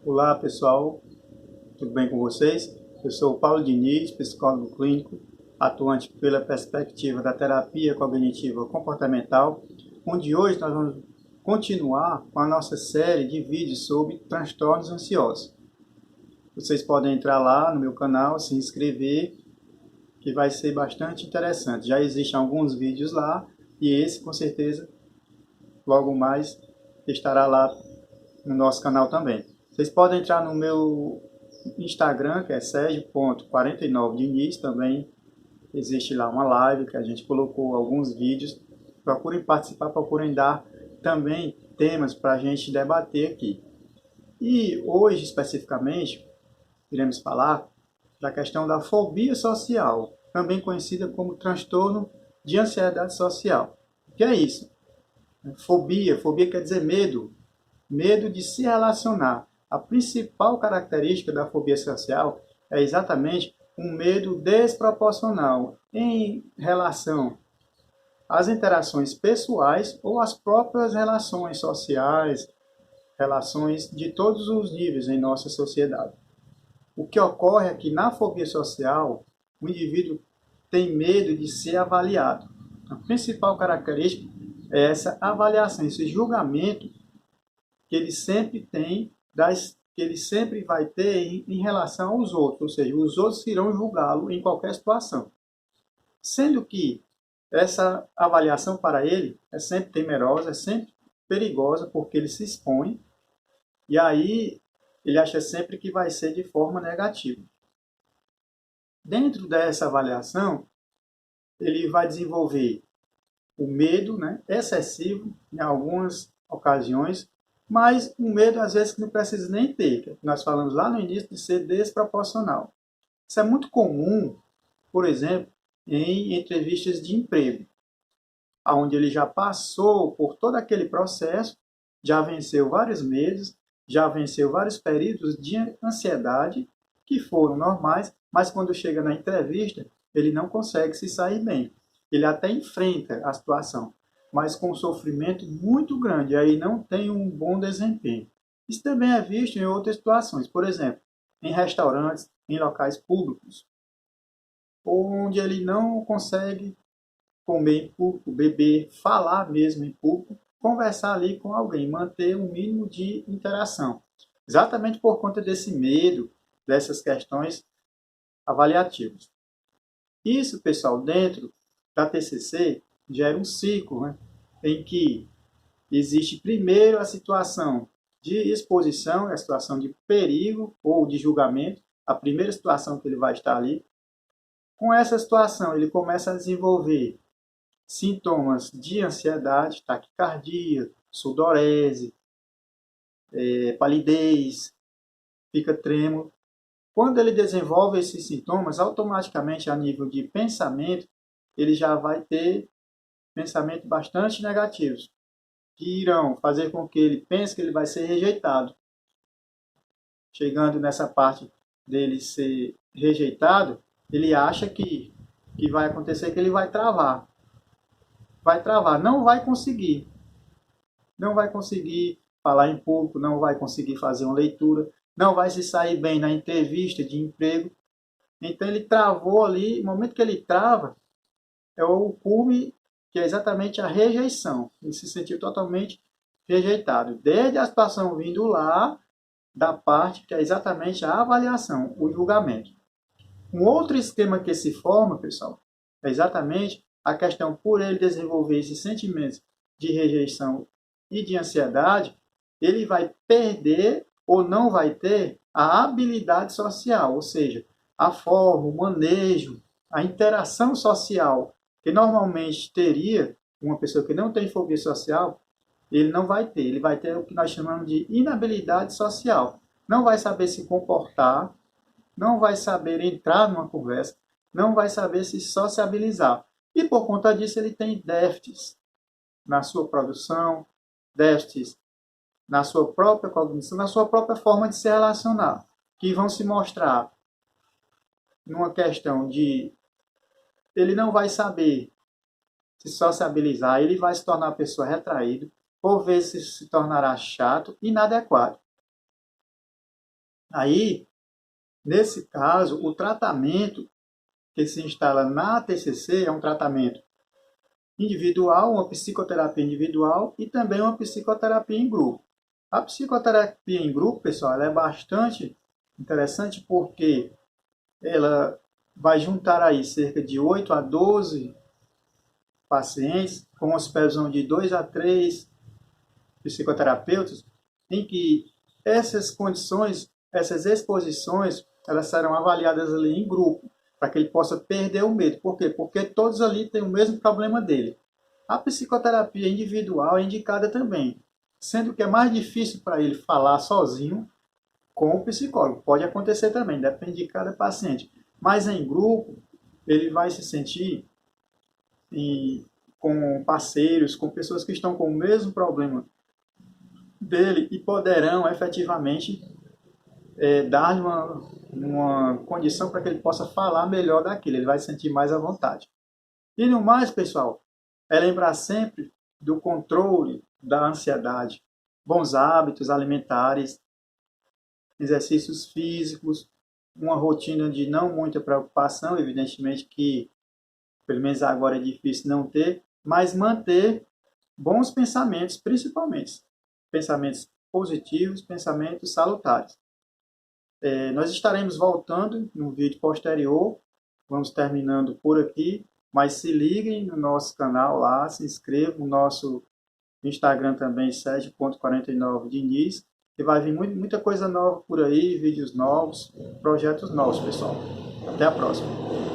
Olá pessoal, tudo bem com vocês? Eu sou o Paulo Diniz, psicólogo clínico, atuante pela perspectiva da terapia cognitiva comportamental, onde hoje nós vamos continuar com a nossa série de vídeos sobre transtornos ansiosos. Vocês podem entrar lá no meu canal, se inscrever, que vai ser bastante interessante. Já existem alguns vídeos lá e esse com certeza logo mais estará lá no nosso canal também. Vocês podem entrar no meu Instagram, que é sergio.49diniz, também existe lá uma live que a gente colocou alguns vídeos. Procurem participar, procurem dar também temas para a gente debater aqui. E hoje, especificamente, iremos falar da questão da fobia social, também conhecida como transtorno de ansiedade social. O que é isso? Fobia quer dizer medo, medo de se relacionar. A principal característica da fobia social é exatamente um medo desproporcional em relação às interações pessoais ou às próprias relações sociais, relações de todos os níveis em nossa sociedade. O que ocorre é que na fobia social, o indivíduo tem medo de ser avaliado. A principal característica é essa avaliação, esse julgamento que ele sempre tem, que ele sempre vai ter em relação aos outros, ou seja, os outros irão julgá-lo em qualquer situação. Sendo que essa avaliação para ele é sempre temerosa, é sempre perigosa, porque ele se expõe, e aí ele acha sempre que vai ser de forma negativa. Dentro dessa avaliação, ele vai desenvolver o medo, excessivo, em algumas ocasiões, mas um medo às vezes que não precisa nem ter, que nós falamos lá no início de ser desproporcional. Isso é muito comum, por exemplo, em entrevistas de emprego, onde ele já passou por todo aquele processo, já venceu vários medos, já venceu vários períodos de ansiedade que foram normais, mas quando chega na entrevista, ele não consegue se sair bem. Ele até enfrenta a situação, mas com um sofrimento muito grande, aí não tem um bom desempenho. Isso também é visto em outras situações, por exemplo, em restaurantes, em locais públicos, onde ele não consegue comer em público, beber, falar mesmo em público, conversar ali com alguém, manter um mínimo de interação. Exatamente por conta desse medo, dessas questões avaliativas. Isso, pessoal, dentro da TCC, gera um ciclo, em que existe primeiro a situação de exposição, a situação de perigo ou de julgamento, a primeira situação que ele vai estar ali. Com essa situação, ele começa a desenvolver sintomas de ansiedade, taquicardia, sudorese, palidez, fica trêmulo. Quando ele desenvolve esses sintomas, automaticamente a nível de pensamento, ele já vai ter pensamentos bastante negativos, que irão fazer com que ele pense que ele vai ser rejeitado. Chegando nessa parte dele ser rejeitado, ele acha que vai acontecer que ele vai travar. Vai travar, não vai conseguir. Não vai conseguir falar em público, não vai conseguir fazer uma leitura, não vai se sair bem na entrevista de emprego. Então ele travou ali, no momento que ele trava, é o cume, que é exatamente a rejeição. Ele se sentiu totalmente rejeitado. Desde a situação vindo lá, da parte que é exatamente a avaliação, o julgamento. Um outro esquema que se forma, pessoal, é exatamente a questão por ele desenvolver esses sentimentos de rejeição e de ansiedade, ele vai perder ou não vai ter a habilidade social, ou seja, a forma, o manejo, a interação social que normalmente teria uma pessoa que não tem fobia social, ele não vai ter. Ele vai ter o que nós chamamos de inabilidade social. Não vai saber se comportar, não vai saber entrar numa conversa, não vai saber se sociabilizar. E por conta disso ele tem déficits na sua produção, déficits na sua própria cognição, na sua própria forma de se relacionar, que vão se mostrar numa questão de ele não vai saber se sociabilizar, ele vai se tornar uma pessoa retraída, por vezes se tornará chato e inadequado. Aí, nesse caso, o tratamento que se instala na TCC é um tratamento individual, uma psicoterapia individual e também uma psicoterapia em grupo. A psicoterapia em grupo, pessoal, ela é bastante interessante porque ela vai juntar aí cerca de 8 a 12 pacientes com uma supervisão de 2 a 3 psicoterapeutas, em que essas condições, essas exposições, elas serão avaliadas ali em grupo, para que ele possa perder o medo. Por quê? Porque todos ali têm o mesmo problema dele. A psicoterapia individual é indicada também, sendo que é mais difícil para ele falar sozinho com o psicólogo. Pode acontecer também, depende de cada paciente. Mas em grupo, ele vai se sentir com parceiros, com pessoas que estão com o mesmo problema dele e poderão efetivamente dar uma condição para que ele possa falar melhor daquilo, ele vai se sentir mais à vontade. E no mais, pessoal, é lembrar sempre do controle da ansiedade, bons hábitos alimentares, exercícios físicos, uma rotina de não muita preocupação, evidentemente que pelo menos agora é difícil não ter, mas manter bons pensamentos, principalmente pensamentos positivos, pensamentos salutares. Nós estaremos voltando no vídeo posterior, vamos terminando por aqui, mas se liguem no nosso canal lá, se inscrevam no nosso Instagram também, 7.49 Diniz, que vai vir muita coisa nova por aí, vídeos novos, projetos novos, pessoal. Até a próxima.